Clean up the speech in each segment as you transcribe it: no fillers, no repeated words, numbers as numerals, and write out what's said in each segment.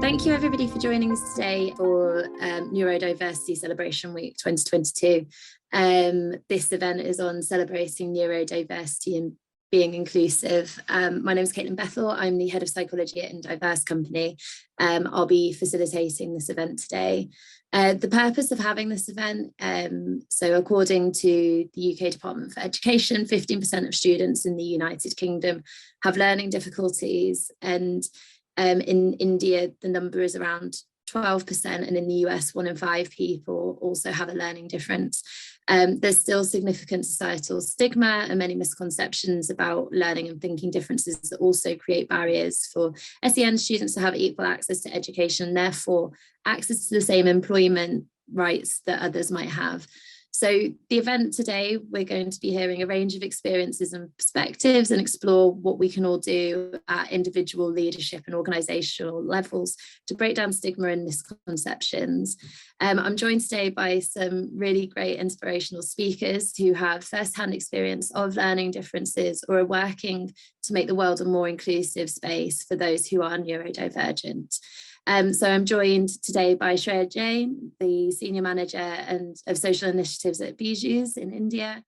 Thank you everybody for joining us today for Neurodiversity Celebration Week 2022. This event is on celebrating neurodiversity and being inclusive. My name is Caitlin Bethel. I'm the head of psychology at Diverse Company. I'll be facilitating this event today. The purpose of having this event, so according to the UK Department for Education, 15% of students in the United Kingdom have learning difficulties, and in India, the number is around 12%, and in the US, 1 in 5 people also have a learning difference. There's still significant societal stigma and many misconceptions about learning and thinking differences that also create barriers for SEN students to have equal access to education, and therefore access to the same employment rights that others might have. So the event today, we're going to be hearing a range of experiences and perspectives and explore what we can all do at individual leadership and organisational levels to break down stigma and misconceptions. I'm joined today by some really great inspirational speakers who have first-hand experience of learning differences or are working to make the world a more inclusive space for those who are neurodivergent. So I'm joined today by Shreya Jain, the Senior Manager of Social Initiatives at Bijou's in India.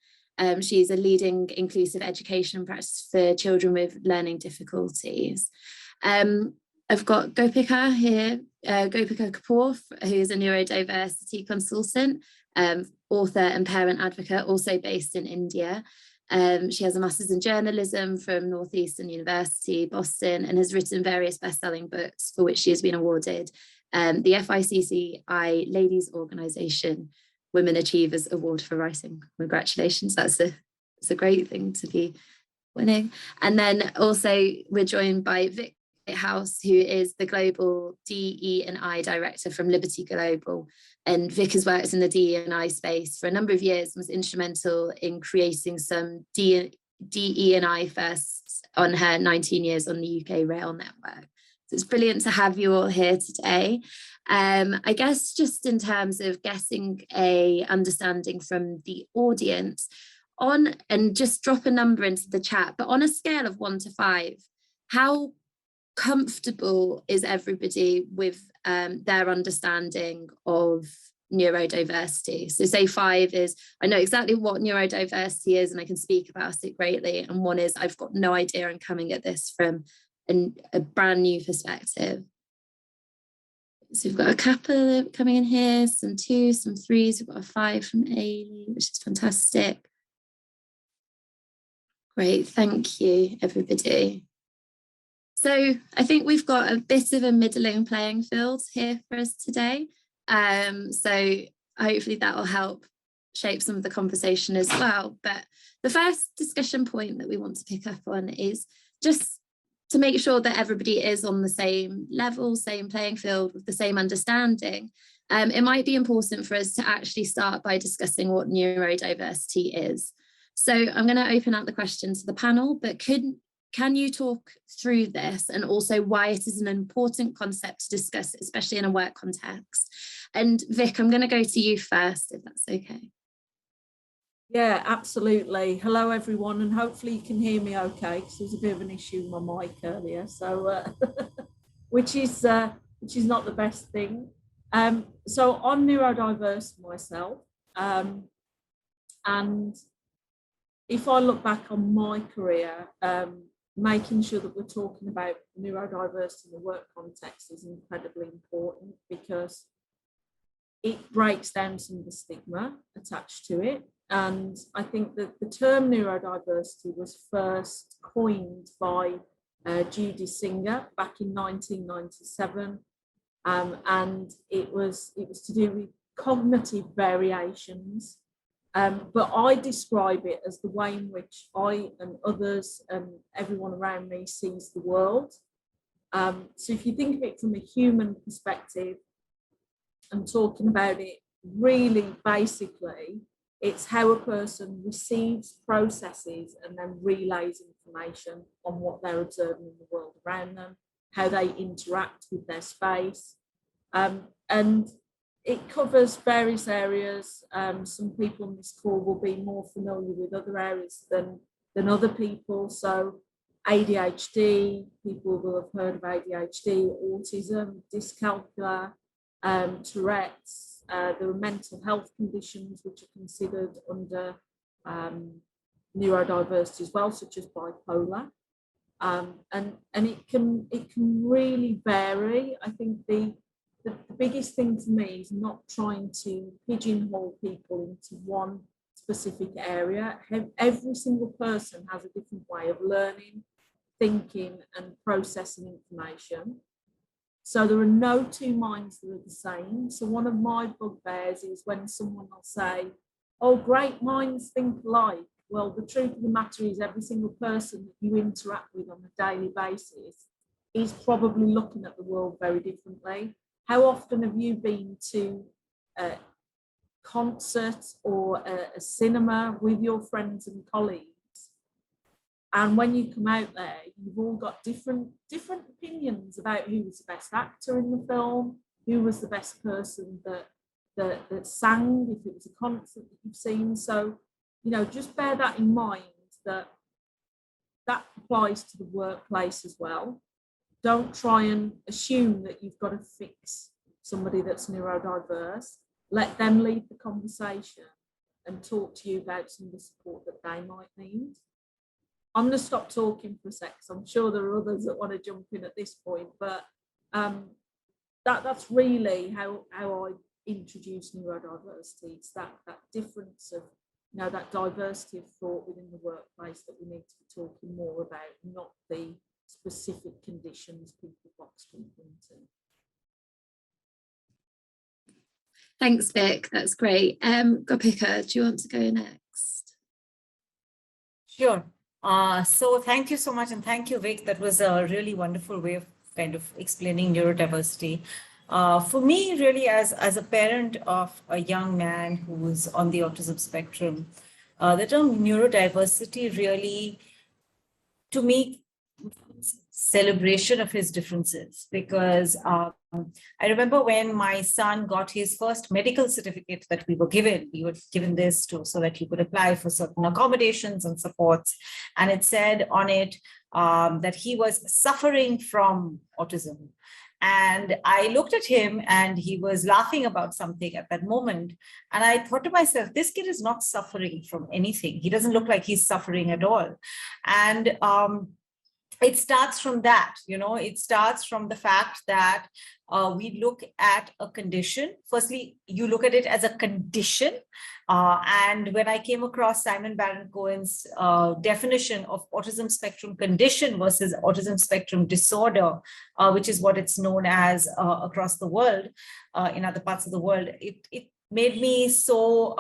She's a leading inclusive education practice for children with learning difficulties. I've got Gopika here, Gopika Kapoor, who is a neurodiversity consultant, author and parent advocate, also based in India. She has a master's in journalism from Northeastern University, Boston, and has written various best-selling books for which she has been awarded the FICCI Ladies Organisation Women Achievers Award for Writing. Congratulations, that's a great thing to be winning. And then also we're joined by Vic House, who is the Global DE&I Director from Liberty Global. And Vic has worked in the DE&I space for a number of years and was instrumental in creating some DE&I firsts on her 19 years on the UK rail network. So it's brilliant to have you all here today. I guess just in terms of getting a understanding from the audience and just drop a number into the chat, but on a scale of 1 to 5, how comfortable is everybody with their understanding of neurodiversity? So say 5 is, I know exactly what neurodiversity is and I can speak about it greatly, and 1 is, I've got no idea, I'm coming at this from a brand new perspective. So we've got a couple coming in here, some 2s, some 3s, we've got a 5 from Ailey, which is fantastic. Great, thank you everybody. So I think we've got a bit of a middling playing field here for us today. So hopefully that will help shape some of the conversation as well. But the first discussion point that we want to pick up on is just to make sure that everybody is on the same level, same playing field with the same understanding. It might be important for us to actually start by discussing what neurodiversity is. So I'm going to open up the question to the panel, but can you talk through this and also why it is an important concept to discuss, especially in a work context? And Vic, I'm going to go to you first, if that's okay. Yeah, absolutely. Hello, everyone, and hopefully you can hear me okay, because there was a bit of an issue with my mic earlier, so which is not the best thing. So I'm neurodiverse myself, and if I look back on my career, making sure that we're talking about neurodiversity in the work context is incredibly important, because it breaks down some of the stigma attached to it. And I think that the term neurodiversity was first coined by Judy Singer back in 1997, and it was to do with cognitive variations. But I describe it as the way in which I and others and everyone around me sees the world. So if you think of it from a human perspective and talking about it, really basically, it's how a person receives, processes, and then relays information on what they're observing in the world around them, how they interact with their space. And it covers various areas. Some people on this call will be more familiar with other areas than other people. So ADHD, people will have heard of ADHD, autism, dyscalculia, Tourette's. There are mental health conditions which are considered under neurodiversity as well, such as bipolar. And it can really vary. I think the biggest thing for me is not trying to pigeonhole people into one specific area. Every single person has a different way of learning, thinking, and processing information. So there are no two minds that are the same. So one of my bugbears is when someone will say, oh, great minds think alike. Well, the truth of the matter is every single person that you interact with on a daily basis is probably looking at the world very differently. How often have you been to a concert or a cinema with your friends and colleagues? And when you come out there, you've all got different opinions about who was the best actor in the film, who was the best person that sang, if it was a concert that you've seen. So, you know, just bear that in mind, that applies to the workplace as well. Don't try and assume that you've got to fix somebody that's neurodiverse. Let them lead the conversation and talk to you about some of the support that they might need. I'm going to stop talking for a sec, because I'm sure there are others that want to jump in at this point, but that's really how I introduce neurodiversity. It's that difference of, you know, that diversity of thought within the workplace that we need to be talking more about, not the specific conditions people box people into. Thanks, Vic. That's great. Gopika, do you want to go next? Sure. So thank you so much, and thank you, Vic. That was a really wonderful way of kind of explaining neurodiversity. For me, really, as a parent of a young man who's on the autism spectrum, the term neurodiversity really, to me, celebration of his differences, because I remember when my son got his first medical certificate that we were given this so that you could apply for certain accommodations and supports, and it said on it that he was suffering from autism. And I looked at him and he was laughing about something at that moment. And I thought to myself, this kid is not suffering from anything. He doesn't look like he's suffering at all. And it starts from that, you know, it starts from the fact that we look at a condition. Firstly, you look at it as a condition. And when I came across Simon Baron-Cohen's definition of autism spectrum condition versus autism spectrum disorder, which is what it's known as across the world, in other parts of the world, it made me so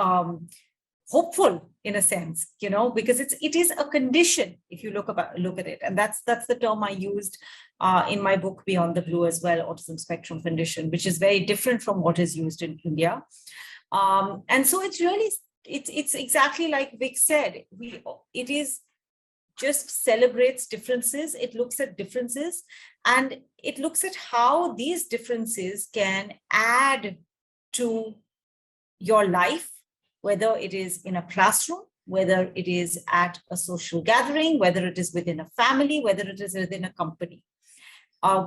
hopeful in a sense, you know, because it is a condition if you look at it. And that's the term I used in my book Beyond the Blue as well, autism spectrum condition, which is very different from what is used in India. And so it's exactly like Vic said, it is just celebrates differences. It looks at differences, and it looks at how these differences can add to your life, whether it is in a classroom, whether it is at a social gathering, whether it is within a family, whether it is within a company.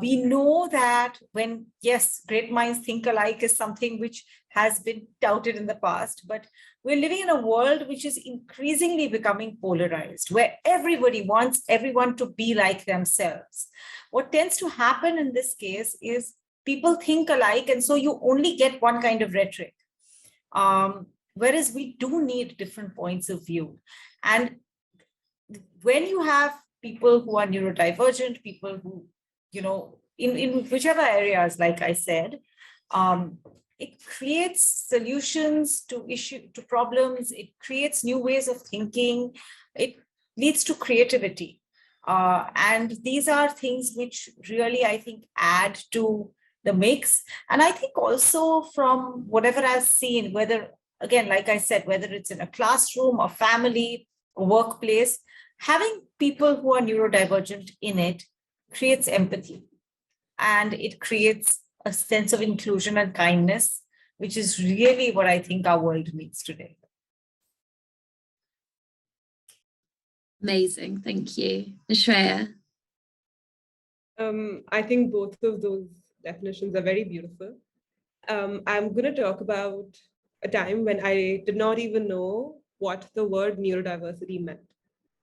We know that when, yes, great minds think alike is something which has been touted in the past, but we're living in a world which is increasingly becoming polarized, where everybody wants everyone to be like themselves. What tends to happen in this case is people think alike, and so you only get one kind of rhetoric. Whereas we do need different points of view. And when you have people who are neurodivergent, people who, you know, in whichever areas, like I said, it creates solutions to problems. It creates new ways of thinking. It leads to creativity. And these are things which really, I think, add to the mix. And I think also from whatever I've seen, whether, again, like I said, whether it's in a classroom, a family, a workplace, having people who are neurodivergent in it creates empathy, and it creates a sense of inclusion and kindness, which is really what I think our world needs today. Amazing, thank you. Shreya? I think both of those definitions are very beautiful. I'm going to talk about a time when I did not even know what the word neurodiversity meant,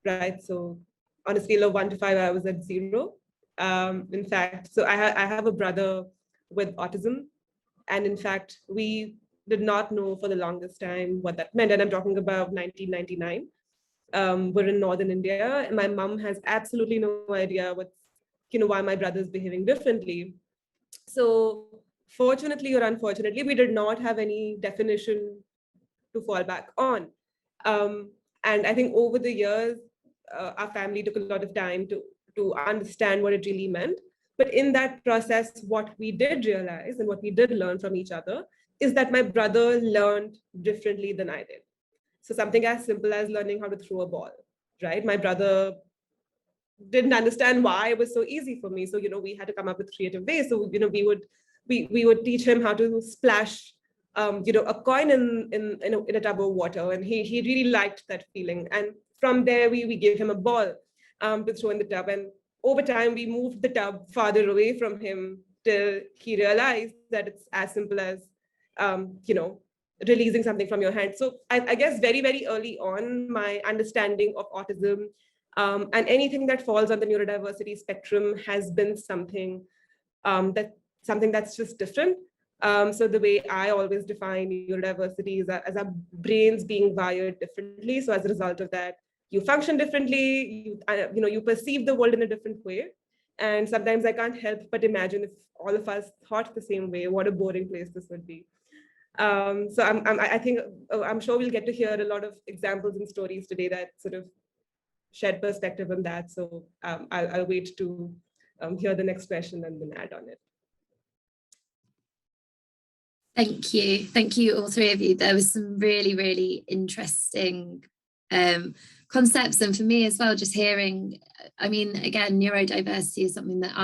right? So on a scale of 1 to 5, I was at 0. In fact, so I have a brother with autism. And in fact, we did not know for the longest time what that meant. And I'm talking about 1999. We're in Northern India, and my mom has absolutely no idea why my brother's behaving differently. So fortunately or unfortunately, we did not have any definition to fall back on. And I think over the years, our family took a lot of time to understand what it really meant. But in that process, what we did realize and what we did learn from each other is that my brother learned differently than I did. So something as simple as learning how to throw a ball, right? My brother didn't understand why it was so easy for me. So, we had to come up with creative ways. So, we would teach him how to splash, a coin in a tub of water. And he really liked that feeling. And from there, we gave him a ball to throw in the tub. And over time, we moved the tub farther away from him till he realized that it's as simple as, releasing something from your hand. So I guess very, very early on, my understanding of autism and anything that falls on the neurodiversity spectrum has been something that's just different. So the way I always define neurodiversity is as our brains being wired differently. So as a result of that, you function differently, you perceive the world in a different way. And sometimes I can't help but imagine if all of us thought the same way, what a boring place this would be. So I'm sure we'll get to hear a lot of examples and stories today that sort of shed perspective on that. So I'll wait to hear the next question and then add on it. Thank you. Thank you, all three of you. There was some really, really interesting concepts. And for me as well, just hearing, again, neurodiversity is something that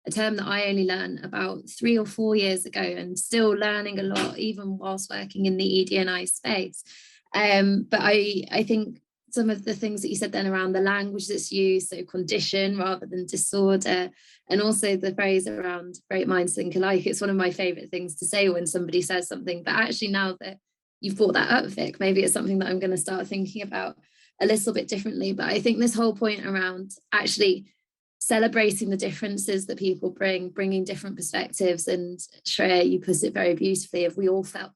a term that I only learned about 3 or 4 years ago, and still learning a lot, even whilst working in the ED&I space. But I think some of the things that you said then around the language that's used, so condition rather than disorder, and also the phrase around great minds think alike. It's one of my favorite things to say when somebody says something, but actually now that you've brought that up, Vic, maybe it's something that I'm going to start thinking about a little bit differently. But I think this whole point around actually celebrating the differences that people bringing different perspectives, and Shreya, you put it very beautifully, if we all thought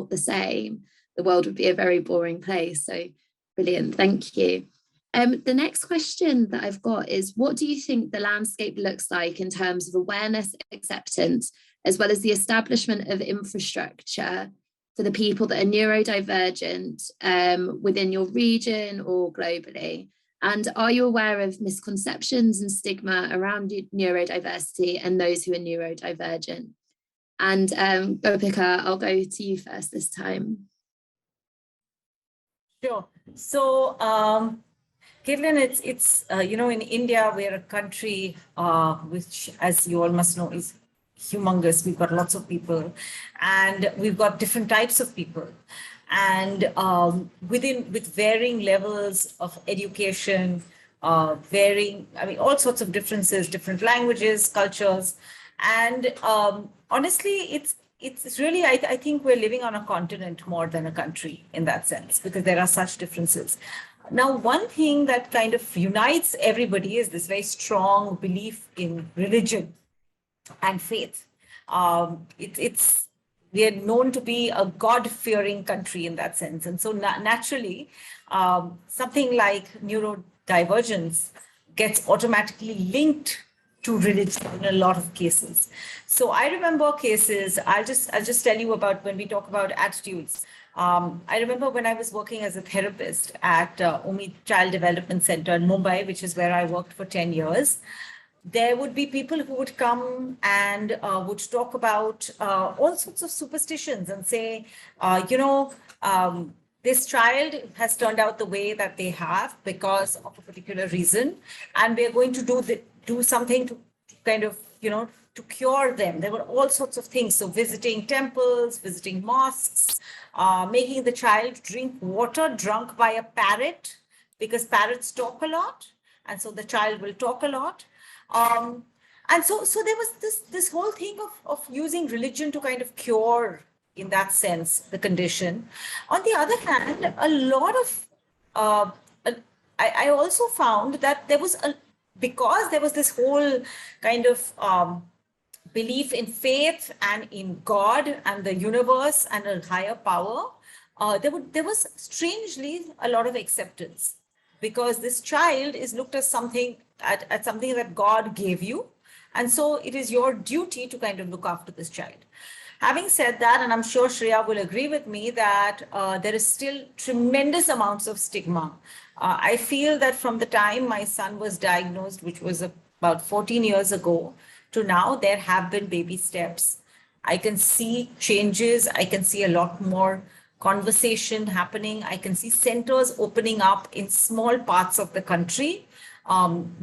the same, the world would be a very boring place. So brilliant, thank you. The next question that I've got is, what do you think the landscape looks like in terms of awareness, acceptance, as well as the establishment of infrastructure for the people that are neurodivergent within your region or globally? And are you aware of misconceptions and stigma around neurodiversity and those who are neurodivergent? And Gopika, I'll go to you first this time. Sure. So, Caitlin, it's in India, we're a country which, as you all must know, is humongous. We've got lots of people, and we've got different types of people. And with varying levels of education, all sorts of differences, different languages, cultures. And honestly, it's really, I think we're living on a continent more than a country in that sense, because there are such differences. Now, one thing that kind of unites everybody is this very strong belief in religion and faith. We are known to be a God-fearing country in that sense. And so naturally, something like neurodivergence gets automatically linked to religion in a lot of cases. So I remember cases, I'll just tell you about when we talk about attitudes. I remember when I was working as a therapist at Umi Child Development Center in Mumbai, which is where I worked for 10 years. There would be people who would come and would talk about all sorts of superstitions and say, this child has turned out the way that they have because of a particular reason, and we're going to do something to kind of, to cure them. There were all sorts of things. So visiting temples, visiting mosques, making the child drink water drunk by a parrot, because parrots talk a lot, and so the child will talk a lot. And so there was this whole thing of using religion to kind of cure, in that sense, the condition. On the other hand, a lot of I also found that because there was this whole kind of belief in faith and in God and the universe and a higher power, there was strangely a lot of acceptance, because this child is looked at something that God gave you. And so it is your duty to kind of look after this child. Having said that, and I'm sure Shreya will agree with me that there is still tremendous amounts of stigma. I feel that from the time my son was diagnosed, which was about 14 years ago, to now, there have been baby steps. I can see changes. I can see a lot more conversation happening. I can see centers opening up in small parts of the country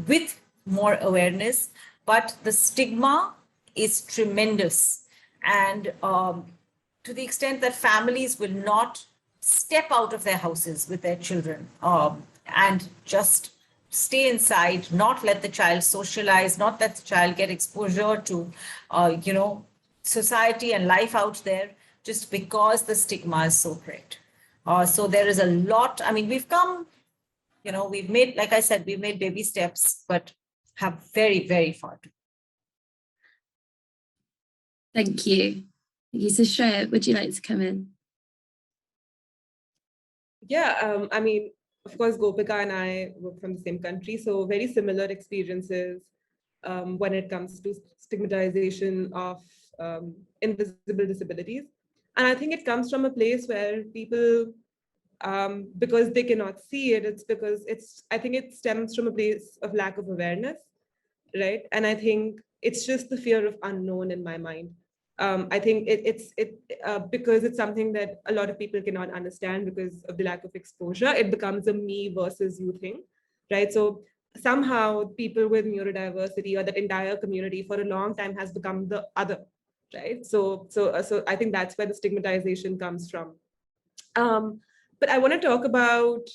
with more awareness. But the stigma is tremendous. And to the extent that families will not step out of their houses with their children and just stay inside, not let the child socialize, not let the child get exposure to, society and life out there, just because the stigma is so great. So there is a lot. I mean, we've come, we've made, like I said, we've made baby steps, but have very, very far to go. Thank you. So Shreya, would you like to come in? Yeah, I mean, of course, Gopika and I were from the same country, so very similar experiences when it comes to stigmatization of invisible disabilities. And I think it comes from a place where people, because they cannot see it, I think it stems from a place of lack of awareness, right? And I think it's just the fear of unknown in my mind. I think it's because it's something that a lot of people cannot understand because of the lack of exposure. It becomes a me versus you thing, right? So somehow people with neurodiversity or that entire community for a long time has become the other, right? So I think that's where the stigmatization comes from. But I want to talk about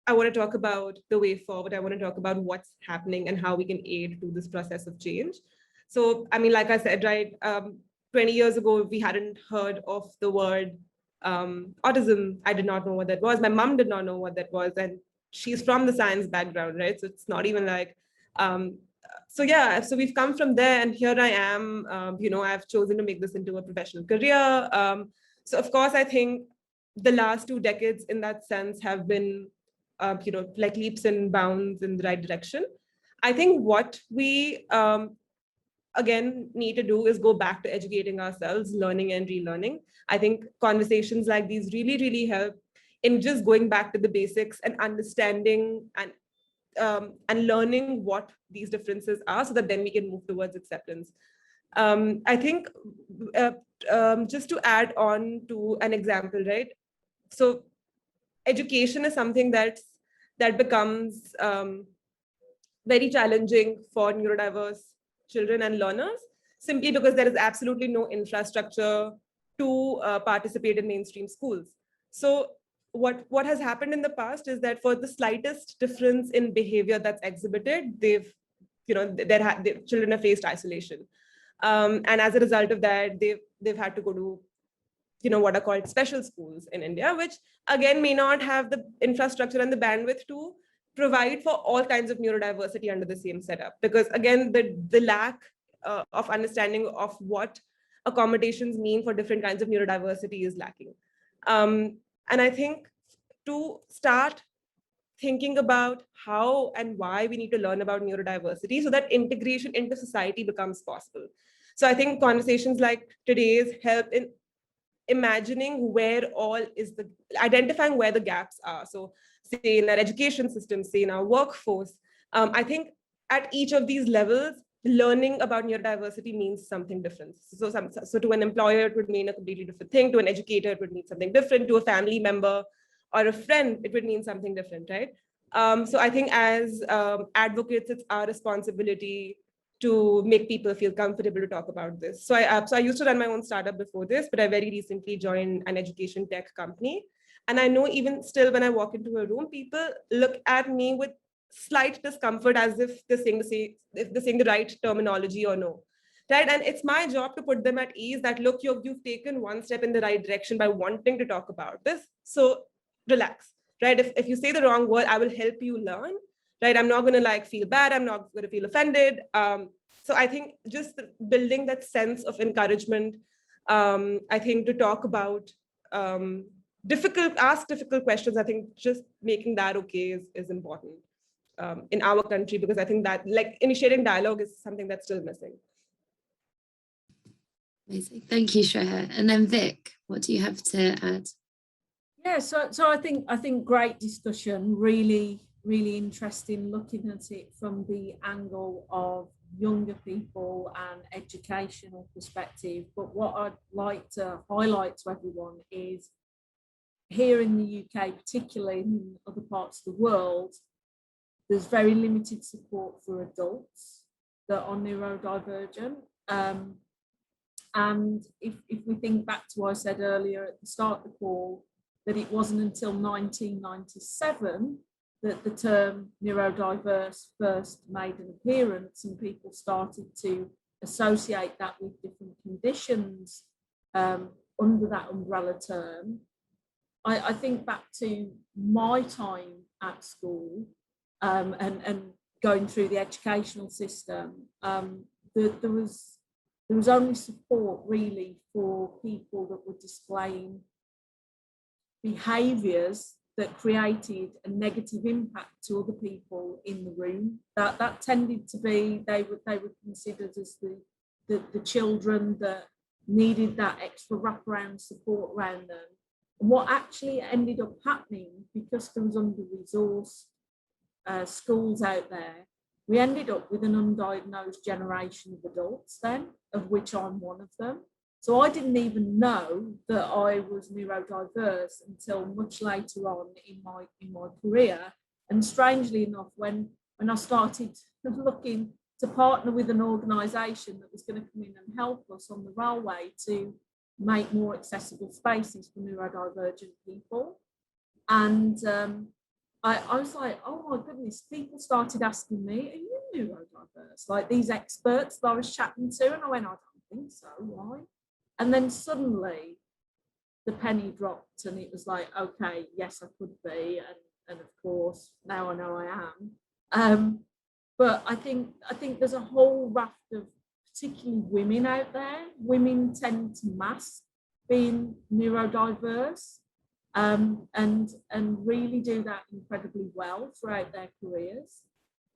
the way forward. I want to talk about what's happening and how we can aid to this process of change. So, I mean, like I said, right, 20 years ago, we hadn't heard of the word autism. I did not know what that was. My mom did not know what that was. And she's from the science background, right? So it's not even like, so we've come from there, and here I am, I've chosen to make this into a professional career. So of course, I think the last 2 decades in that sense have been, like leaps and bounds in the right direction. I think what we, again, need to do is go back to educating ourselves, learning and relearning. I think conversations like these really, really help in just going back to the basics and understanding and learning what these differences are, so that then we can move towards acceptance. I think just to add on to an example, right? So education is something that becomes very challenging for neurodiverse children and learners, simply because there is absolutely no infrastructure to participate in mainstream schools. So what has happened in the past is that for the slightest difference in behavior that's exhibited, children have faced isolation. And as a result of that, they've had to go to what are called special schools in India, which again may not have the infrastructure and the bandwidth to provide for all kinds of neurodiversity under the same setup. Because again, the lack of understanding of what accommodations mean for different kinds of neurodiversity is lacking. And I think to start thinking about how and why we need to learn about neurodiversity so that integration into society becomes possible. So I think conversations like today's help in imagining identifying where the gaps are. So say in our education system, say in our workforce, I think at each of these levels, learning about neurodiversity means something different. So to an employer, it would mean a completely different thing. To an educator, it would mean something different. To a family member or a friend, it would mean something different, right? So I think as advocates, it's our responsibility to make people feel comfortable to talk about this. So I used to run my own startup before this, but I very recently joined an education tech company. And I know even still when I walk into a room, people look at me with slight discomfort as if they're saying the right terminology or no. Right. And it's my job to put them at ease that, look, you've taken one step in the right direction by wanting to talk about this. So relax. Right. If you say the wrong word, I will help you learn. Right. I'm not going to like feel bad. I'm not going to feel offended. So I think just building that sense of encouragement, I think to talk about ask difficult questions, I think just making that okay is important in our country, because I think that like initiating dialogue is something that's still missing. Amazing. Thank you, Shreya. And then Vic, what do you have to add? Yeah, so I think great discussion, really interesting, looking at it from the angle of younger people and educational perspective. But what I'd like to highlight to everyone is here in the UK, particularly in other parts of the world, there's very limited support for adults that are neurodivergent. And if we think back to what I said earlier at the start of the call, that it wasn't until 1997 that the term neurodiverse first made an appearance and people started to associate that with different conditions under that umbrella term. I think back to my time at school and going through the educational system, there was only support really for people that were displaying behaviours that created a negative impact to other people in the room. That tended to be, they were considered as the children that needed that extra wraparound support around them. And what actually ended up happening, because there was under-resourced schools out there, we ended up with an undiagnosed generation of adults then, of which I'm one of them. So I didn't even know that I was neurodiverse until much later on in my career. And strangely enough, when I started looking to partner with an organisation that was going to come in and help us on the railway to make more accessible spaces for neurodivergent people, and I was like, oh my goodness, people started asking me, are you neurodiverse? Like these experts that I was chatting to, and I went, I don't think so, why? And then suddenly the penny dropped and it was like, okay, yes, I could be. And of course, now I know I am. But I think there's a whole raft of particularly women out there. Women tend to mask being neurodiverse and really do that incredibly well throughout their careers.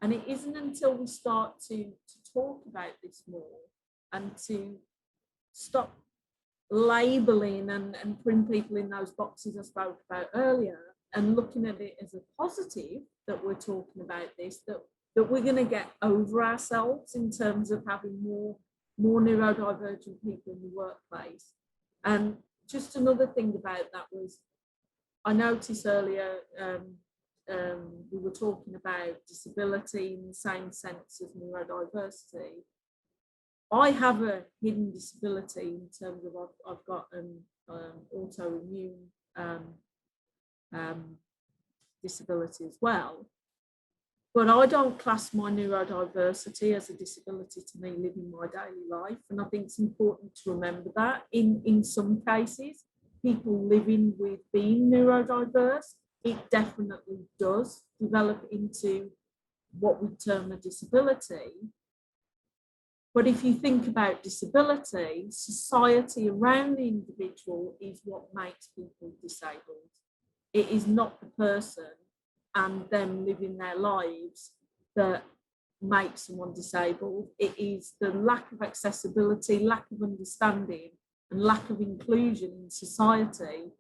And it isn't until we start to talk about this more and to stop labeling and putting people in those boxes I spoke about earlier and looking at it as a positive that we're talking about this, that we're going to get over ourselves in terms of having more neurodivergent people in the workplace. And just another thing about that was, I noticed earlier we were talking about disability in the same sense as neurodiversity. I have a hidden disability in terms of I've got an autoimmune disability as well. But I don't class my neurodiversity as a disability to me living my daily life. And I think it's important to remember that in some cases, people living with being neurodiverse, it definitely does develop into what we term a disability. But if you think about disability, society around the individual is what makes people disabled. It is not the person and them living their lives that makes someone disabled. It is the lack of accessibility, lack of understanding, and lack of inclusion in society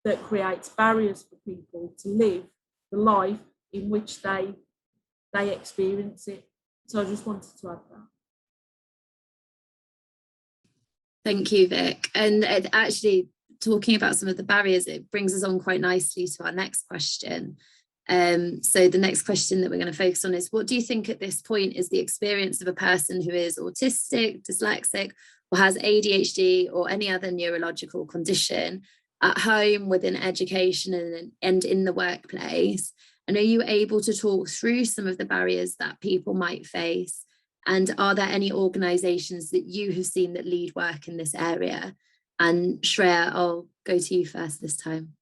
that creates barriers for people to live the life in which they experience it. So I just wanted to add that. Thank you, Vic. And actually, talking about some of the barriers, it brings us on quite nicely to our next question. So the next question that we're going to focus on is, what do you think at this point is the experience of a person who is autistic, dyslexic, or has ADHD or any other neurological condition? at home, within education, and in the workplace? And are you able to talk through some of the barriers that people might face? And are there any organisations that you have seen that lead work in this area? And Shreya, I'll go to you first this time.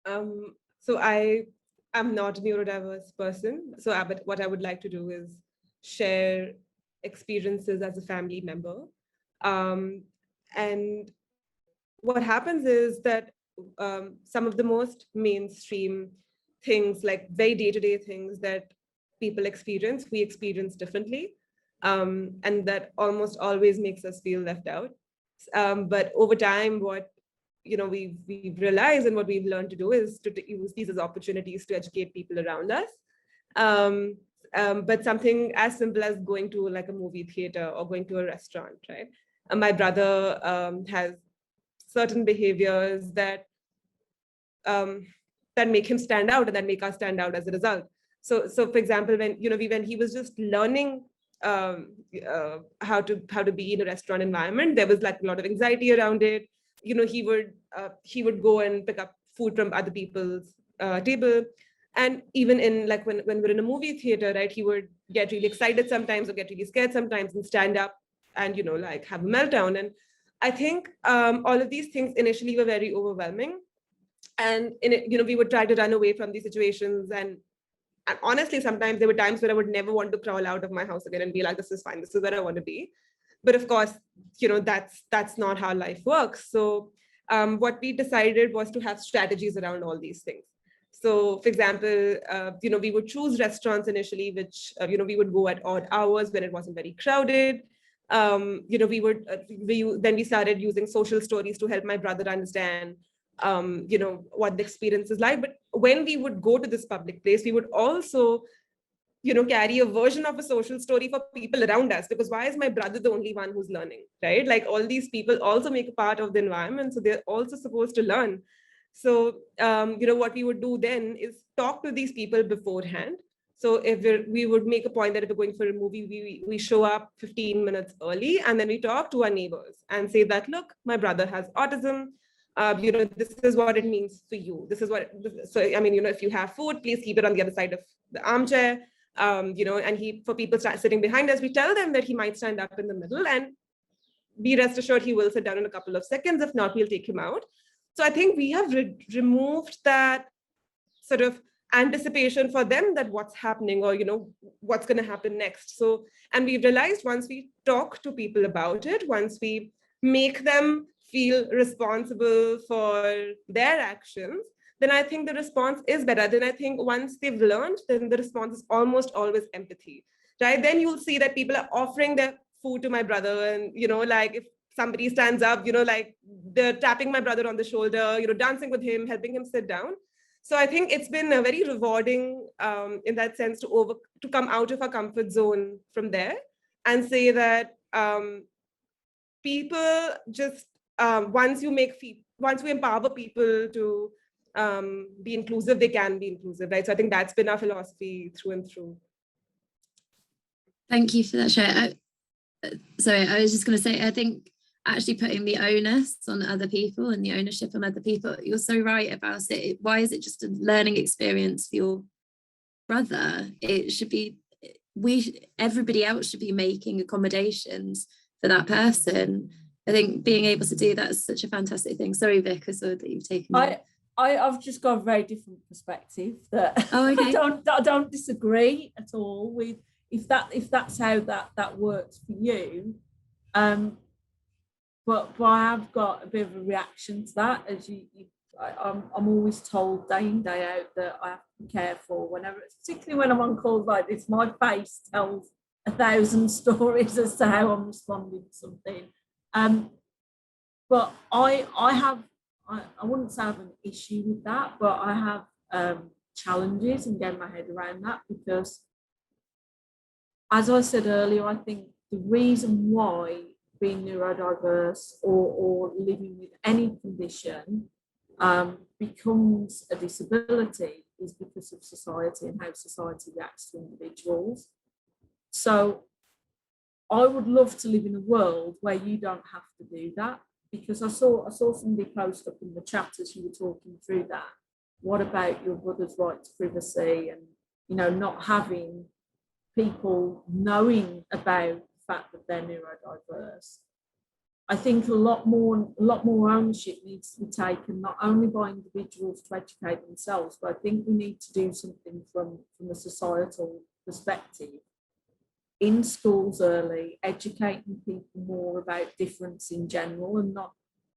So I am not a neurodiverse person. But what I would like to do is share experiences as a family member. And what happens is that some of the most mainstream things, like very day-to-day things that people experience, we experience differently. And that almost always makes us feel left out. But over time, what we've realized and what we've learned to do is to use these as opportunities to educate people around us. But something as simple as going to like a movie theater or going to a restaurant, right? My brother has certain behaviors that make him stand out and that make us stand out as a result. So for example, when he was just learning how to be in a restaurant environment, there was like a lot of anxiety around it. He would go and pick up food from other people's table. And even in like when we're in a movie theater, right, he would get really excited sometimes or get really scared sometimes and stand up and like have a meltdown. And I think all of these things initially were very overwhelming. And we would try to run away from these situations. And honestly, sometimes there were times where I would never want to crawl out of my house again and be like, this is fine, this is where I want to be. But of course, that's not how life works. So what we decided was to have strategies around all these things. So for example, we would choose restaurants initially, which, we would go at odd hours when it wasn't very crowded. Then we started using social stories to help my brother understand what the experience is like. But when we would go to this public place, we would also carry a version of a social story for people around us, because why is my brother the only one who's learning, right? Like all these people also make a part of the environment, so they're also supposed to learn. So what we would do then is talk to these people beforehand. So if we would make a point that if we're going for a movie, we show up 15 minutes early, and then we talk to our neighbors and say that, look, my brother has autism. This is what it means for you. This is what, so I mean, if you have food, please keep it on the other side of the armchair. And for people sitting behind us, we tell them that he might stand up in the middle, and be rest assured he will sit down in a couple of seconds. If not, we'll take him out. So I think we have removed that sort of anticipation for them that what's happening or, what's going to happen next. So, and we've realized once we talk to people about it, once we make them feel responsible for their actions, then I think the response is better. Then I think once they've learned, then the response is almost always empathy, right? Then you'll see that people are offering their food to my brother, and, like if somebody stands up, like they're tapping my brother on the shoulder, dancing with him, helping him sit down. So I think it's been a very rewarding in that sense to come out of our comfort zone from there and say that people just, once we empower people to be inclusive, they can be inclusive, right? So I think that's been our philosophy through and through. Thank you for that, Shreya. Sorry, I was just going to say, I think actually putting the onus on other people and the ownership on other people, you're so right about it. Why is it just a learning experience for your brother? It should be, everybody else should be making accommodations for that person. I think being able to do that is such a fantastic thing. Sorry, Vic, I saw that you've taken I've just got a very different perspective that okay. I don't disagree at all with if that's how that works for you. But I have got a bit of a reaction to that, as I'm always told day in, day out that I have to be careful whenever, particularly when I'm on calls like this, my face tells 1,000 stories as to how I'm responding to something. But I wouldn't say I have an issue with that, but I have challenges in getting my head around that, because as I said earlier, I think the reason why being neurodiverse or living with any condition becomes a disability is because of society and how society reacts to individuals. So I would love to live in a world where you don't have to do that, because I saw somebody post up in the chat as you were talking through that. What about your brother's right to privacy, and not having people knowing about the fact that they're neurodiverse? I think a lot more ownership needs to be taken, not only by individuals to educate themselves, but I think we need to do something from a societal perspective in schools early, educating people more about difference in general, and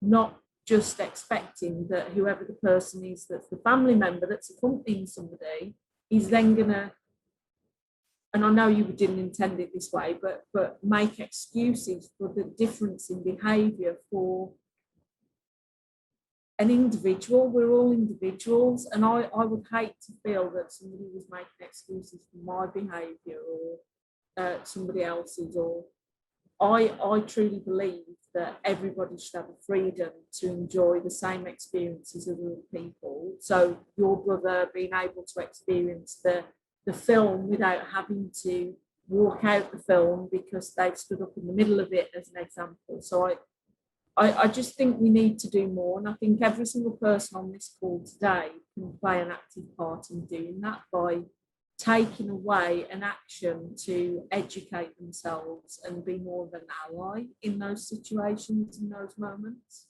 not just expecting that whoever the person is that's the family member that's accompanying somebody is then gonna, and I know you didn't intend it this way, but make excuses for the difference in behaviour for an individual. We're all individuals, and I would hate to feel that somebody was making excuses for my behaviour or somebody else's. Or I truly believe that everybody should have the freedom to enjoy the same experiences as other people. So your brother being able to experience the film without having to walk out the film because they've stood up in the middle of it, as an example. So I just think we need to do more, and I think every single person on this call today can play an active part in doing that by taking away an action to educate themselves and be more of an ally in those situations, in those moments.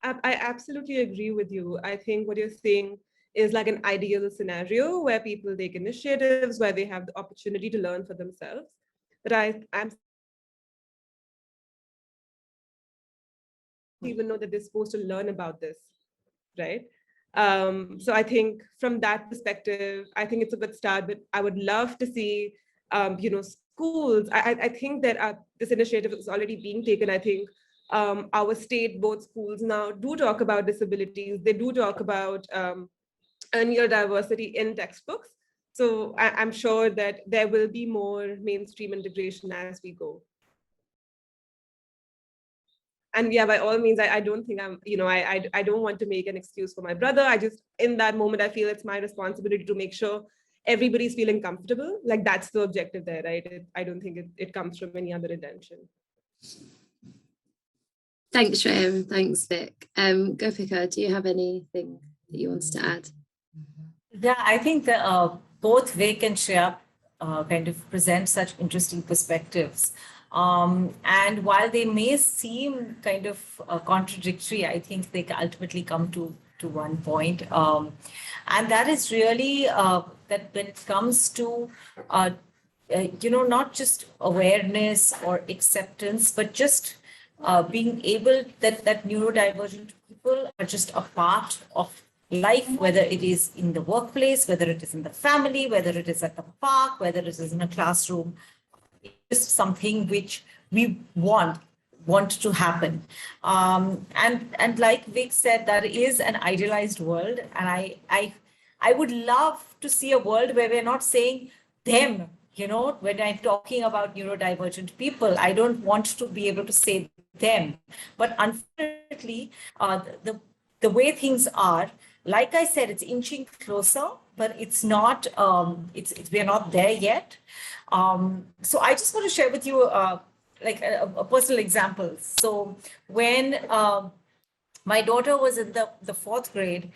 I absolutely agree with you. I think what you're saying is like an ideal scenario where people take initiatives, where they have the opportunity to learn for themselves. But I'm even know that they're supposed to learn about this, right? So I think from that perspective, I think it's a good start, but I would love to see, schools. I think that this initiative is already being taken. I think our state board schools now do talk about disabilities. They do talk about neurodiversity in textbooks. So I'm sure that there will be more mainstream integration as we go. And yeah, by all means, I don't think I don't want to make an excuse for my brother. I just, in that moment, I feel it's my responsibility to make sure everybody's feeling comfortable. Like that's the objective there, right? I don't think it comes from any other intention. Thanks, Shreyam. Thanks, Vic. Gopika, do you have anything that you wanted to add? Yeah, I think that both Vic and Shreya kind of present such interesting perspectives. And while they may seem kind of contradictory, I think they ultimately come to one point. And that is really that when it comes to, not just awareness or acceptance, but just being able that neurodivergent people are just a part of life, whether it is in the workplace, whether it is in the family, whether it is at the park, whether it is in a classroom. It's something which we want to happen. And like Vic said, that is an idealized world. And I would love to see a world where we're not saying them, when I'm talking about neurodivergent people, I don't want to be able to say them. But unfortunately, the way things are, like I said, it's inching closer, but it's not, we're not there yet. So I just want to share with you like a personal example. So when my daughter was in the fourth grade,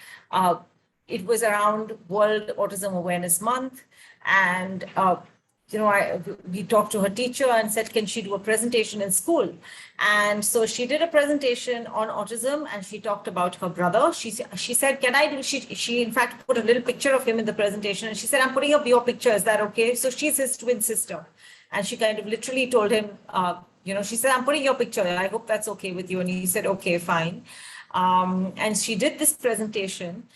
it was around World Autism Awareness Month. And, we talked to her teacher and said, can she do a presentation in school? And so she did a presentation on autism, and she talked about her brother. She said, can I do, she in fact put a little picture of him in the presentation, and she said, I'm putting up your picture, is that okay? So she's his twin sister. And she kind of literally told him, she said, I'm putting your picture, I hope that's okay with you. And he said, okay, fine. And she did this presentation,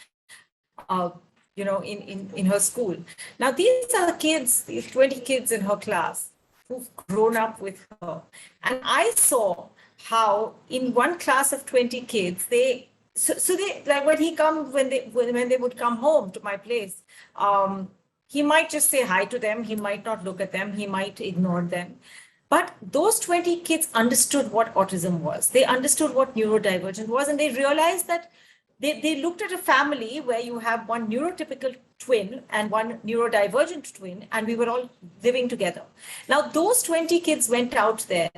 in her school. Now, these are these 20 kids in her class who've grown up with her. And I saw how in one class of 20 kids, they like when they would come home to my place, he might just say hi to them. He might not look at them. He might ignore them. But those 20 kids understood what autism was. They understood what neurodivergent was, and they realized that they looked at a family where you have one neurotypical twin and one neurodivergent twin, and we were all living together. Now, those 20 kids went out there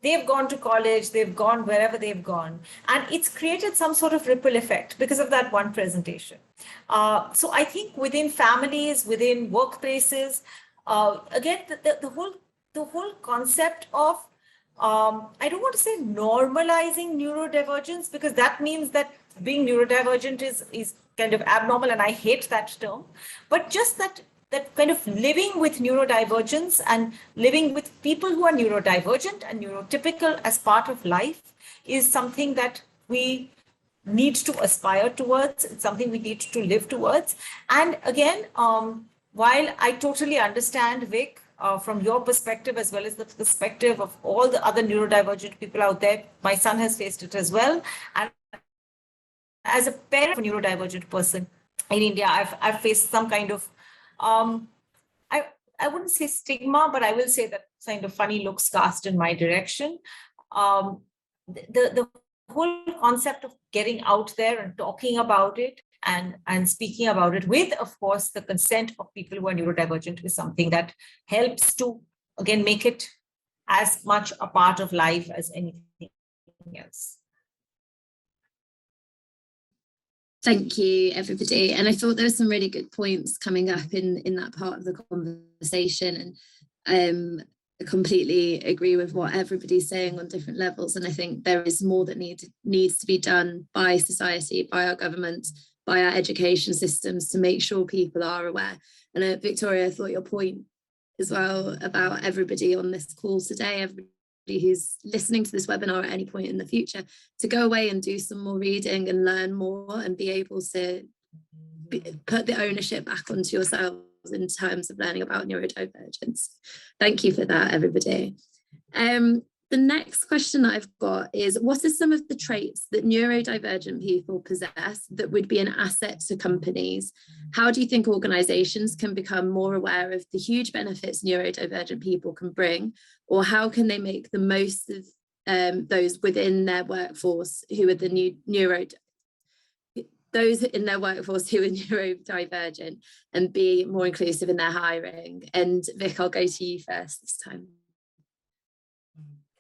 they've gone to college, they've gone wherever they've gone, and it's created some sort of ripple effect because of that one presentation. So I think within families, within workplaces, again, the whole concept of, I don't want to say normalizing neurodivergence, because that means that being neurodivergent is kind of abnormal, and I hate that term, but just that kind of living with neurodivergence and living with people who are neurodivergent and neurotypical as part of life is something that we need to aspire towards. It's something we need to live towards. And again, while I totally understand, Vic, from your perspective as well as the perspective of all the other neurodivergent people out there, my son has faced it as well. And as a parent of a neurodivergent person in India, I've faced some kind of I wouldn't say stigma, but I will say that kind of funny looks cast in my direction. The whole concept of getting out there and talking about it and speaking about it with, of course, the consent of people who are neurodivergent is something that helps to, again, make it as much a part of life as anything else. Thank you, everybody. And I thought there were some really good points coming up in that part of the conversation. And I completely agree with what everybody's saying on different levels. And I think there is more that needs to be done by society, by our government, by our education systems to make sure people are aware. And Victoria, I thought your point as well about everybody on this call today, everybody who's listening to this webinar at any point in the future, to go away and do some more reading and learn more and be able to put the ownership back onto yourselves in terms of learning about neurodivergence. Thank you for that, everybody. The next question that I've got is, what are some of the traits that neurodivergent people possess that would be an asset to companies? How do you think organisations can become more aware of the huge benefits neurodivergent people can bring, or how can they make the most of those within their workforce who are neurodivergent and be more inclusive in their hiring? And Vic, I'll go to you first this time.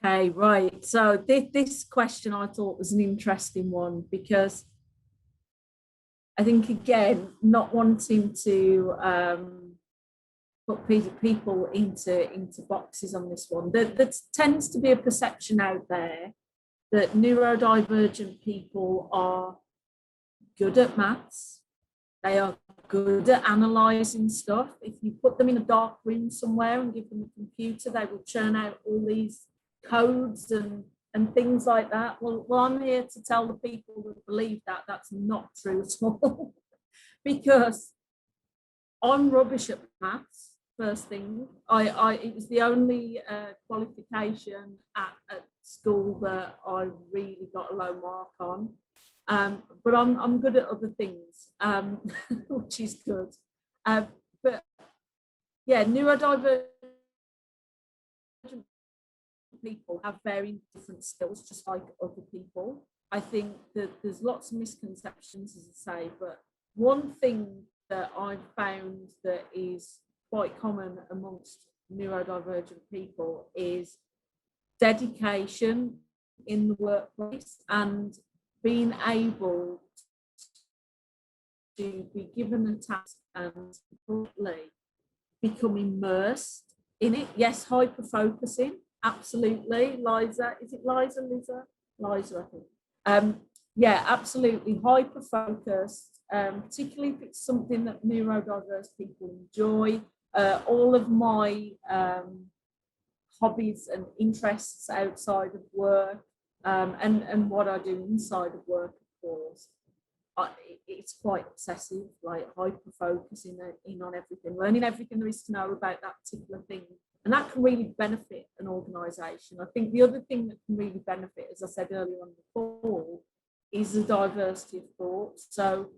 Okay, right. So this question I thought was an interesting one, because I think, again, not wanting to put people into boxes on this one, there tends to be a perception out there that neurodivergent people are good at maths. They are good at analysing stuff. If you put them in a dark room somewhere and give them a computer, they will churn out all these codes and things like that. Well, I'm here to tell the people who believe that that's not true at all. Because I'm rubbish at maths, first thing. It was the only qualification at school that I really got a low mark on. But I'm good at other things, which is good. But yeah, neurodivergent people have very different skills, just like other people. I think that there's lots of misconceptions, as I say, but one thing that I've found that is quite common amongst neurodivergent people is dedication in the workplace and being able to be given a task and completely become immersed in it. Yes, hyper-focusing. Absolutely, Liza. Is it Liza, Liza? Liza, I think. Yeah, absolutely. Hyper-focused, particularly if it's something that neurodiverse people enjoy. All of my hobbies and interests outside of work and what I do inside of work, of course, it's quite obsessive, like hyper-focusing in on everything, learning everything there is to know about that particular thing. And that can really benefit an organisation. I think the other thing that can really benefit, as I said earlier on the call, is the diversity of thought. So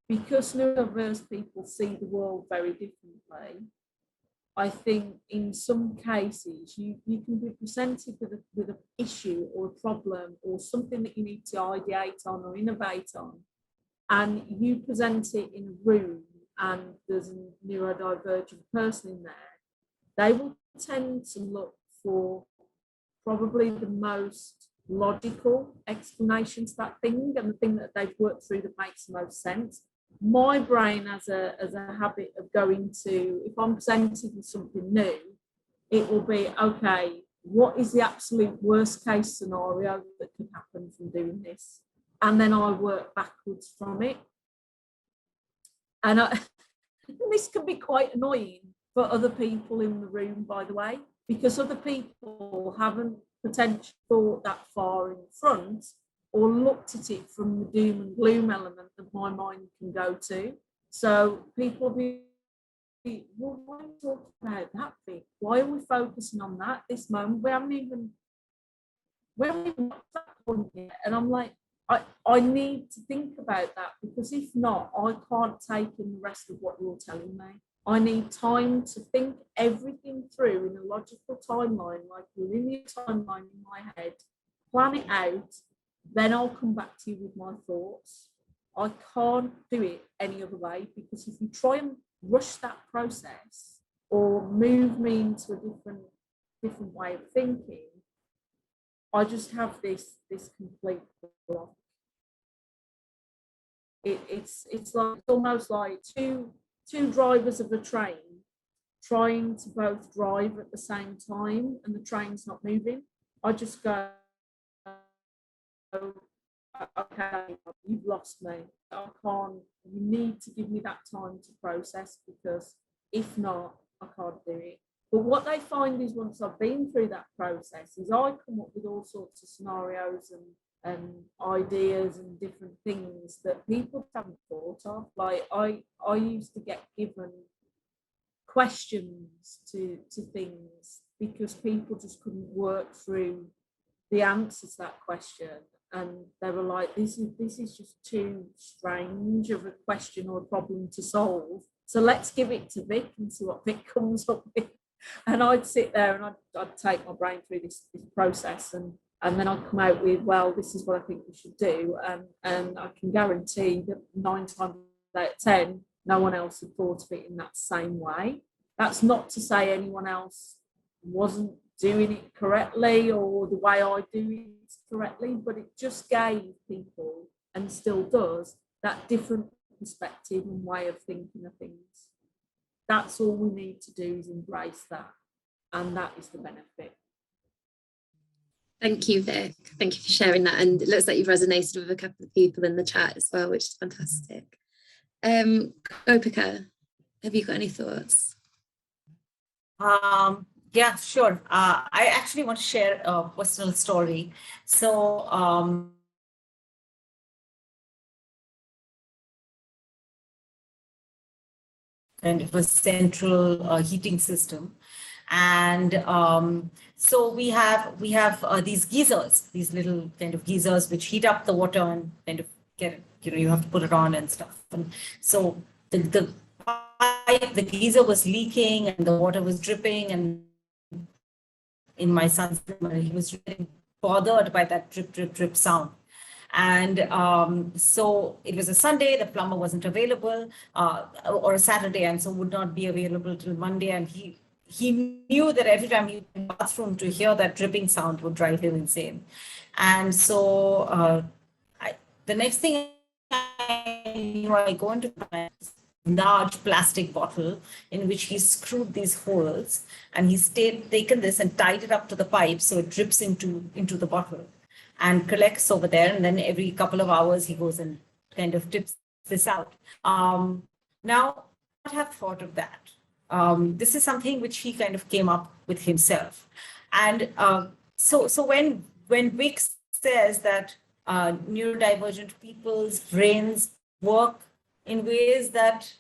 because neurodiverse people see the world very differently, I think in some cases you can be presented with an issue or a problem or something that you need to ideate on or innovate on, and you present it in a room and there's a neurodivergent person in there, they will tend to look for probably the most logical explanation to that thing, and the thing that they've worked through that makes the most sense. My brain has a habit of going to, if I'm presented with something new, it will be, okay, what is the absolute worst case scenario that could happen from doing this? And then I work backwards from it. And this can be quite annoying for other people in the room, by the way, because other people haven't potentially thought that far in front or looked at it from the doom and gloom element that my mind can go to. So people be, well, why are we talking about that bit? Why are we focusing on that this moment? We haven't even got to that point yet. And I'm like, I need to think about that, because if not, I can't take in the rest of what you're telling me. I need time to think everything through in a logical timeline, like a linear timeline in my head, plan it out, then I'll come back to you with my thoughts. I can't do it any other way, because if you try and rush that process or move me into a different way of thinking, I just have this complete block. It's like almost like two drivers of a train trying to both drive at the same time, and the train's not moving. I just go, okay, you've lost me. I can't. You need to give me that time to process, because if not, I can't do it. But what they find is, once I've been through that process, is I come up with all sorts of scenarios and ideas and different things that people haven't thought of. Like I used to get given questions to things because people just couldn't work through the answers to that question. And they were like, this is just too strange of a question or a problem to solve. So let's give it to Vic and see what Vic comes up with. And I'd sit there and I'd take my brain through this process, and then I'd come out with, well, this is what I think we should do. And I can guarantee that 9 times out of 10, no one else had thought of it in that same way. That's not to say anyone else wasn't doing it correctly or the way I do it correctly, but it just gave people, and still does, that different perspective and way of thinking of things. That's all we need to do, is embrace that, and that is the benefit. Thank you, Vic. Thank you for sharing that. And it looks like you've resonated with a couple of people in the chat as well, which is fantastic. Gopika, have you got any thoughts? Yeah, sure. I actually want to share a personal story. So, and it was central heating system. And so we have these geysers, these little kind of geysers which heat up the water and kind of get it, you have to put it on and stuff. And so the geyser was leaking and the water was dripping, and in my son's room, he was really bothered by that drip, drip, drip sound. And so it was a Sunday, the plumber wasn't available, or a Saturday, and so would not be available till Monday. And he knew that every time he went to the bathroom, to hear that dripping sound would drive him insane. And so the next thing I go into my large plastic bottle in which he screwed these holes, and he's taken this and tied it up to the pipe so it drips into the bottle and collects over there. And then every couple of hours he goes and kind of tips this out. Now, I have thought of that. This is something which he kind of came up with himself. And so when Vic says that neurodivergent people's brains work in ways that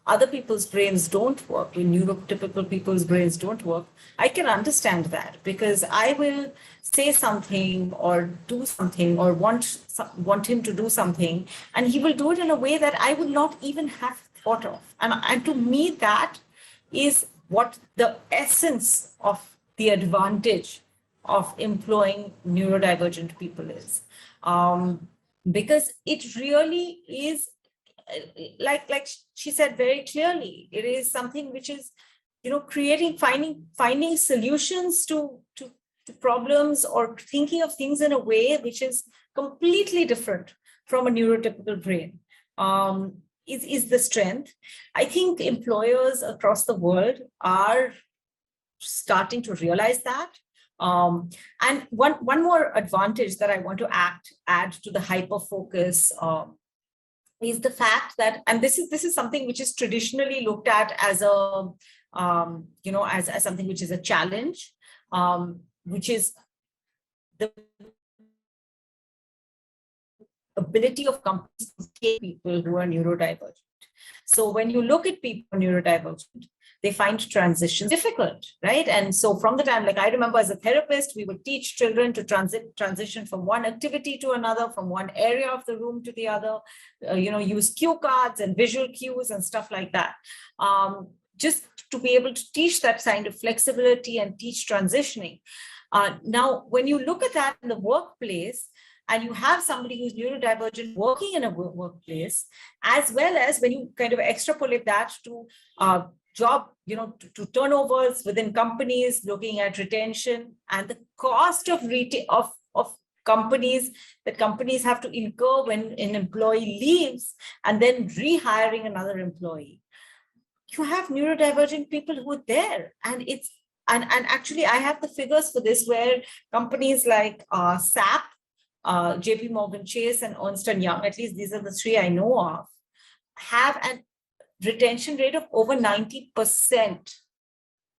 other people's brains don't work, when neurotypical people's brains don't work, I can understand that, because I will say something or do something or want him to do something, and he will do it in a way that I would not even have thought of. And to me, that is what the essence of the advantage of employing neurodivergent people is. Because it really is, like she said very clearly, it is something which is, finding solutions to to problems or thinking of things in a way which is completely different from a neurotypical brain is the strength. I think employers across the world are starting to realize that. And one more advantage that I want to add to the hyper focus is the fact that, and this is something which is traditionally looked at as a as something which is a challenge, which is the ability of companies to take people who are neurodivergent. So when you look at people neurodivergent, they find transitions difficult, right? And so from the time, like I remember as a therapist, we would teach children to transition from one activity to another, from one area of the room to the other, use cue cards and visual cues and stuff like that. Just to be able to teach that kind of flexibility and teach transitioning. Now, when you look at that in the workplace, and you have somebody who's neurodivergent working in a workplace, as well as when you kind of extrapolate that to job, to turnovers within companies, looking at retention and the cost of companies that companies have to incur when an employee leaves and then rehiring another employee. You have neurodivergent people who are there, and and actually I have the figures for this, where companies like SAP, JP Morgan Chase, and Ernst & Young, at least these are the three I know of, have a retention rate of over 90%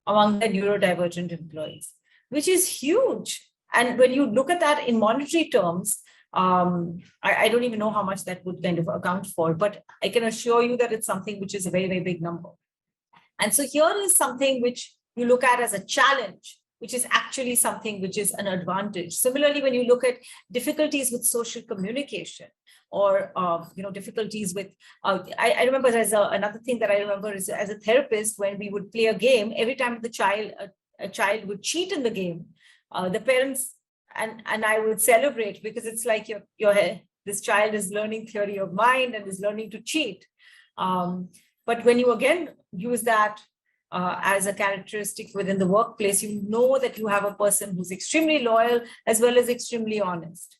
among their neurodivergent employees, which is huge. And when you look at that in monetary terms, I don't even know how much that would kind of account for, but I can assure you that it's something which is a very, very big number. And so here is something which you look at as a challenge, which is actually something which is an advantage. Similarly, when you look at difficulties with social communication, or difficulties with, I remember another thing that I remember is as a therapist, when we would play a game, every time a child would cheat in the game, the parents and I would celebrate, because it's like this child is learning theory of mind and is learning to cheat. But when you again use that as a characteristic within the workplace, you know that you have a person who's extremely loyal as well as extremely honest.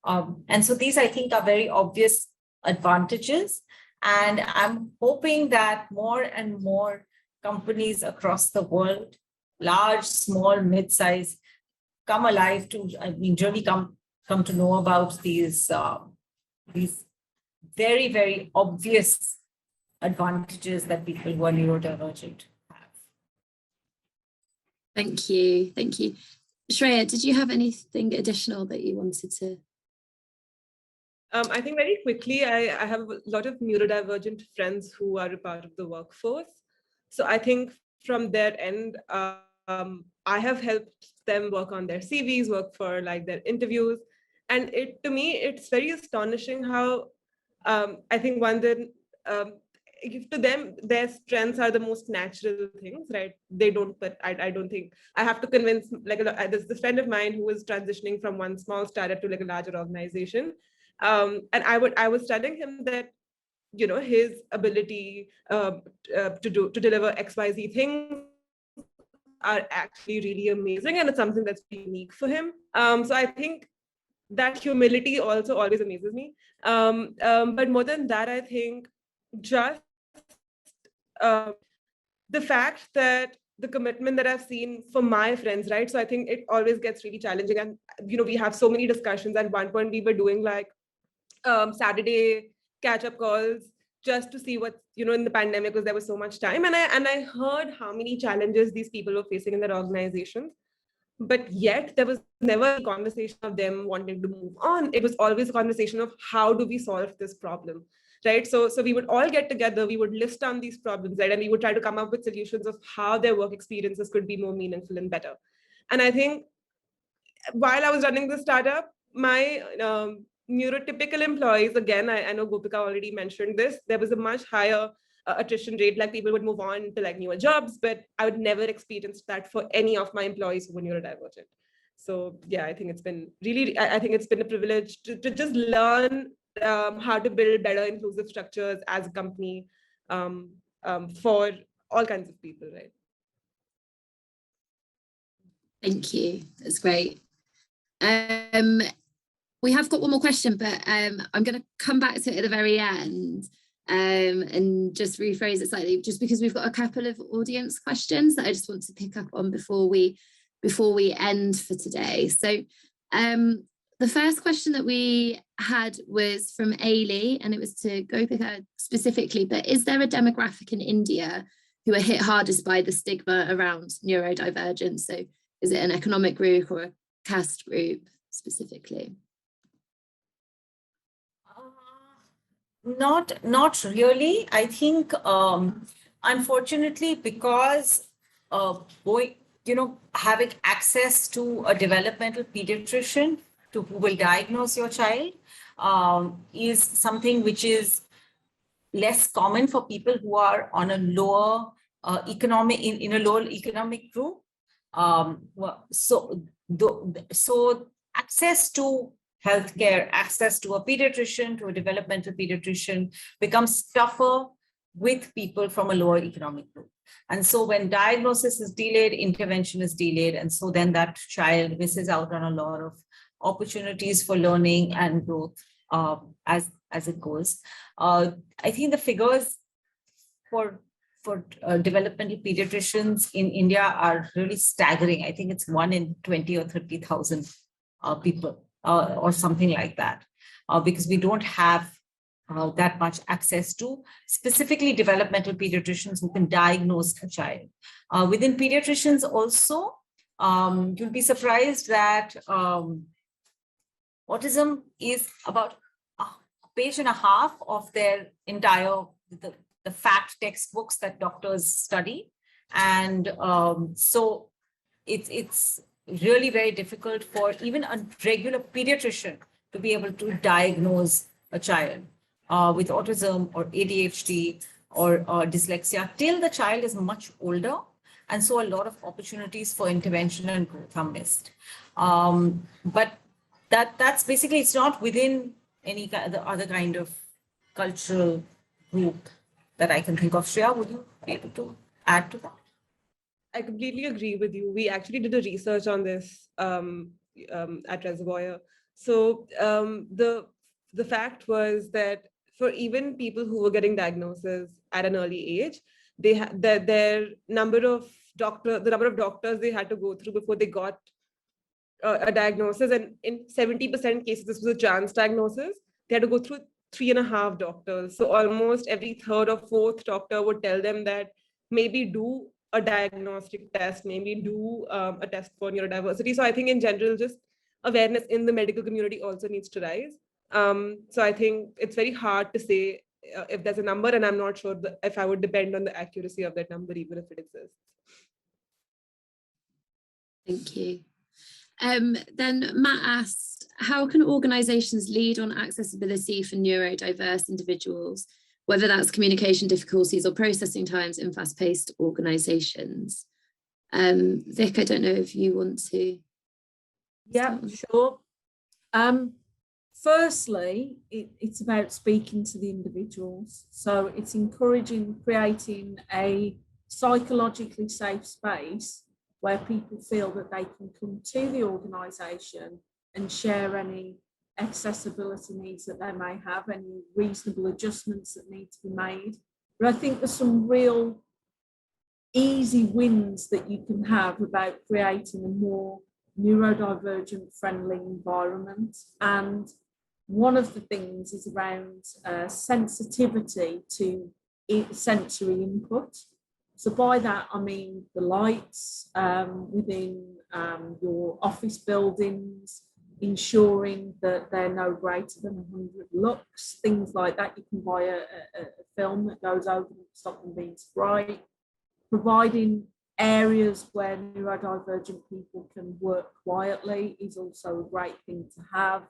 And so these, I think, are very obvious advantages. And I'm hoping that more and more companies across the world, large, small, mid-size, come alive to, really come to know about these very, very obvious advantages that people who are neurodivergent have. Thank you. Thank you. Shreya, did you have anything additional that you wanted to? I think very quickly, I have a lot of neurodivergent friends who are a part of the workforce. So I think from their end, I have helped them work on their CVs, work for like their interviews. And to me, it's very astonishing how I think to them, their strengths are the most natural things, right? They don't, but I don't think I have to convince, like there's this friend of mine who was transitioning from one small startup to like a larger organization. And I was telling him that, his ability to deliver XYZ things are actually really amazing, and it's something that's unique for him. So I think that humility also always amazes me. But more than that, I think just the fact that the commitment that I've seen for my friends, right? So I think it always gets really challenging. And, we have so many discussions. At one point, we were doing like Saturday catch-up calls just to see what, in the pandemic, because there was so much time. And I heard how many challenges these people were facing in their organizations. But yet there was never a conversation of them wanting to move on. It was always a conversation of how do we solve this problem, right? So we would all get together, we would list down these problems, right? And we would try to come up with solutions of how their work experiences could be more meaningful and better. And I think while I was running the startup, my neurotypical employees, again, I know Gopika already mentioned this, there was a much higher attrition rate, like people would move on to like newer jobs, but I would never experience that for any of my employees who were neurodivergent. So yeah, I think it's been a privilege to just learn how to build better inclusive structures as a company for all kinds of people, right? Thank you. That's great. We have got one more question, but I'm going to come back to it at the very end and just rephrase it slightly, just because we've got a couple of audience questions that I just want to pick up on before we end for today. So the first question that we had was from Ailey, and it was to Gopika specifically, but is there a demographic in India who are hit hardest by the stigma around neurodivergence? So is it an economic group or a caste group specifically? Not really. I think, unfortunately, because having access to a developmental pediatrician who will diagnose your child is something which is less common for people who are on a lower in a lower economic group. So access to healthcare, access to a pediatrician, to a developmental pediatrician becomes tougher with people from a lower economic group. And so when diagnosis is delayed, intervention is delayed. And so then that child misses out on a lot of opportunities for learning and growth as it goes. I think the figures for developmental pediatricians in India are really staggering. I think it's 1 in 20 or 30,000 people. Or something like that, because we don't have that much access to specifically developmental pediatricians who can diagnose a child. Within pediatricians also, you'll be surprised that autism is about a page and a half of their entire, the fact textbooks that doctors study. And so it's really very difficult for even a regular pediatrician to be able to diagnose a child with autism or ADHD or dyslexia till the child is much older. And so a lot of opportunities for intervention and growth are missed. But that's basically, it's not within any other kind of cultural group that I can think of. Shreya, would you be able to add to that? I completely agree with you. We actually did a research on this at Reservoir. So the fact was that for even people who were getting diagnoses at an early age, their number of doctors they had to go through before they got a diagnosis, and in 70% cases, this was a chance diagnosis. They had to go through 3.5 doctors. So almost every third or fourth doctor would tell them that maybe do a diagnostic test, maybe do a test for neurodiversity. So I think in general, just awareness in the medical community also needs to rise. So I think it's very hard to say if there's a number, and I'm not sure if I would depend on the accuracy of that number, even if it exists. Thank you. Then Matt asked, how can organisations lead on accessibility for neurodiverse individuals, whether that's communication difficulties or processing times in fast-paced organisations? Vic, I don't know if you want to. Yeah, sure. Firstly, it's about speaking to the individuals. So it's encouraging creating a psychologically safe space where people feel that they can come to the organisation and share any accessibility needs that they may have, any reasonable adjustments that need to be made. But I think there's some real easy wins that you can have about creating a more neurodivergent friendly environment. And one of the things is around sensitivity to sensory input. So by that, I mean the lights within your office buildings, ensuring that they're no greater than 100 lux, things like that. You can buy a film that goes over them to stop them being too bright. Providing areas where neurodivergent people can work quietly is also a great thing to have.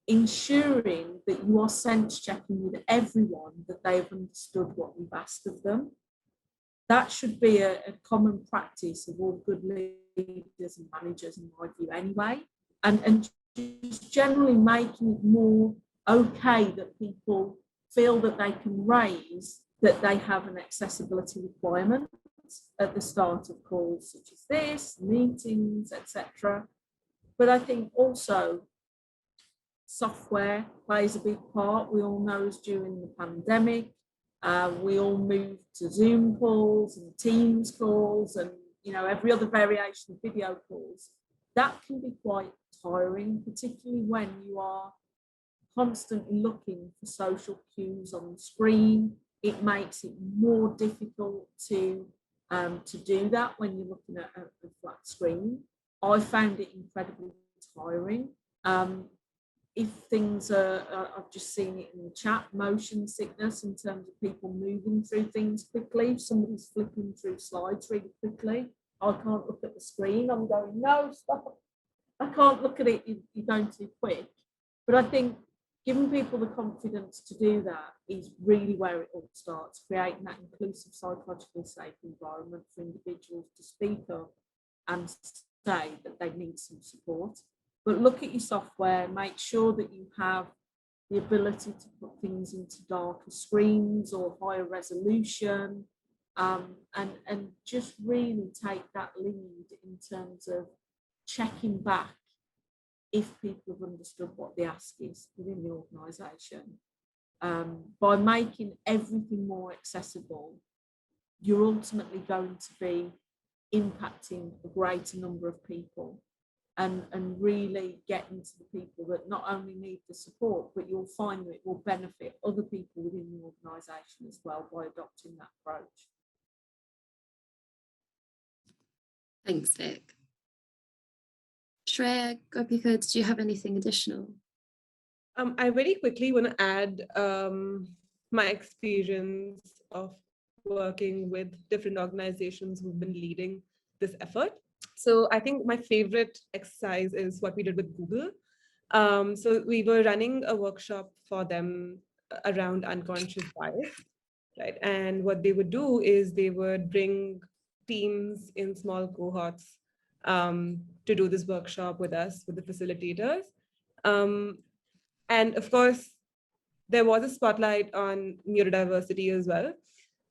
Ensuring that you are sense checking with everyone that they've understood what you've asked of them. That should be a common practice of all good leaders and managers, in my view, anyway. And just generally making it more okay that people feel that they can raise that they have an accessibility requirement. at the start of calls such as this, meetings, etc. But I think also software plays a big part. We all know as during the pandemic, we all moved to Zoom calls and Teams calls and, you know, every other variation of video calls. That can be quite tiring, particularly when you are constantly looking for social cues on the screen. It makes it more difficult to do that when you're looking at a flat screen. I found it incredibly tiring. If things are, I've just seen it in the chat, motion sickness in terms of people moving through things quickly. If somebody's flipping through slides really quickly, I can't look at the screen. I'm going, no, stop. I can't look at it, you're going too quick. But I think giving people the confidence to do that is really where it all starts, creating that inclusive, psychologically safe environment for individuals to speak up and say that they need some support. But look at your software, make sure that you have the ability to put things into darker screens or higher resolution, and just really take that lead in terms of checking back if people have understood what the ask is within the organisation. By making everything more accessible, you're ultimately going to be impacting a greater number of people and really getting to the people that not only need the support, but you'll find that it will benefit other people within the organisation as well by adopting that approach. Thanks, Vic. Shreya, Gopika, did you have anything additional? I very quickly want to add my experience of working with different organizations who've been leading this effort. So I think my favorite exercise is what we did with Google. So we were running a workshop for them around unconscious bias, right? And what they would do is they would bring teams in small cohorts to do this workshop with us, with the facilitators. And of course, there was a spotlight on neurodiversity as well.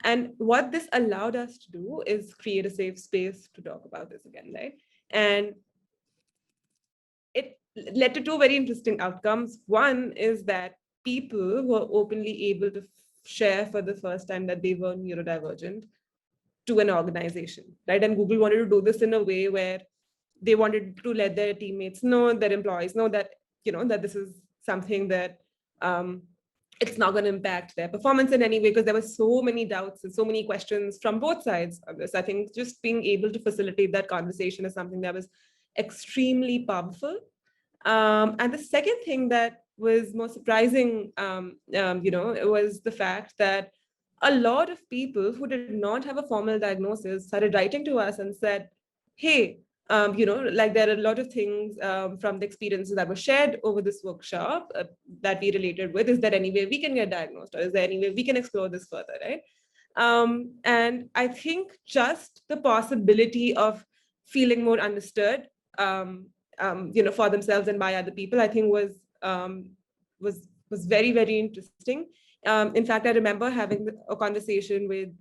And what this allowed us to do is create a safe space to talk about this again, right? And it led to two very interesting outcomes. One is that people were openly able to share for the first time that they were neurodivergent to an organization, right? And Google wanted to do this in a way where they wanted to let their teammates know, their employees know that, you know, that this is something that it's not going to impact their performance in any way, because there were so many doubts and so many questions from both sides of this. I think just being able to facilitate that conversation is something that was extremely powerful. And the second thing that was more surprising, it was the fact that a lot of people who did not have a formal diagnosis started writing to us and said, hey, like there are a lot of things from the experiences that were shared over this workshop that we related with. Is there any way we can get diagnosed, or is there any way we can explore this further, right? And I think just the possibility of feeling more understood, for themselves and by other people, I think was very, very interesting. In fact, I remember having a conversation with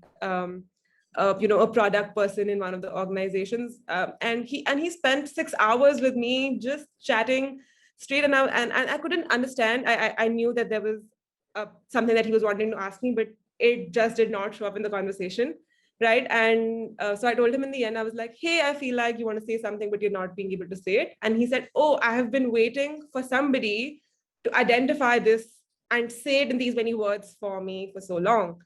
a product person in one of the organizations, and he spent 6 hours with me just chatting straight and out, and I couldn't understand. I knew that there was something that he was wanting to ask me, but it just did not show up in the conversation, right? And so I told him in the end, I was like, hey, I feel like you want to say something, but you're not being able to say it. And he said, oh, I have been waiting for somebody to identify this and say it in these many words for me for so long.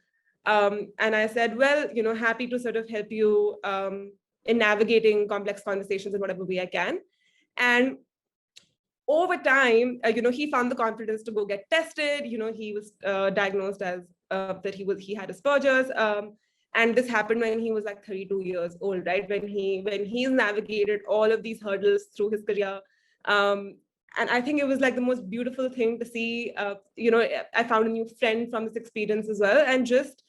And I said, well, happy to sort of help you in navigating complex conversations in whatever way I can. And over time, he found the confidence to go get tested. He was diagnosed as that he had Asperger's. And this happened when he was like 32 years old, right? When he's navigated all of these hurdles through his career. And I think it was like the most beautiful thing to see. I found a new friend from this experience as well. And just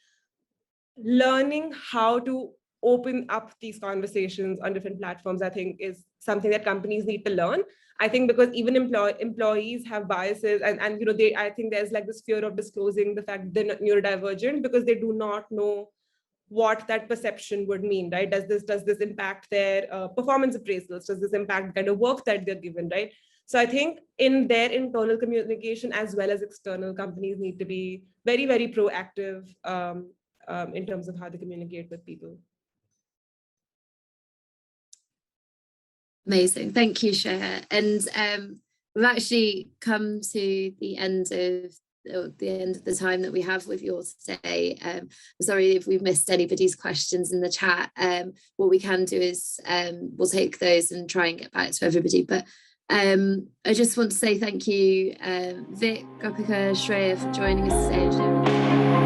learning how to open up these conversations on different platforms, I think, is something that companies need to learn. I think because even employees have biases, and I think there's like this fear of disclosing the fact they're neurodivergent because they do not know what that perception would mean, right? Does this impact their performance appraisals? Does this impact the kind of work that they're given, right? So I think in their internal communication as well as external, companies need to be very, very proactive in terms of how they communicate with people. Amazing, thank you, Shreya. And we've actually come to the end of the time that we have with you all today. I'm sorry if we've missed anybody's questions in the chat. What we can do is we'll take those and try and get back to everybody. But I just want to say thank you, Vic, Gopika, Shreya, for joining us today.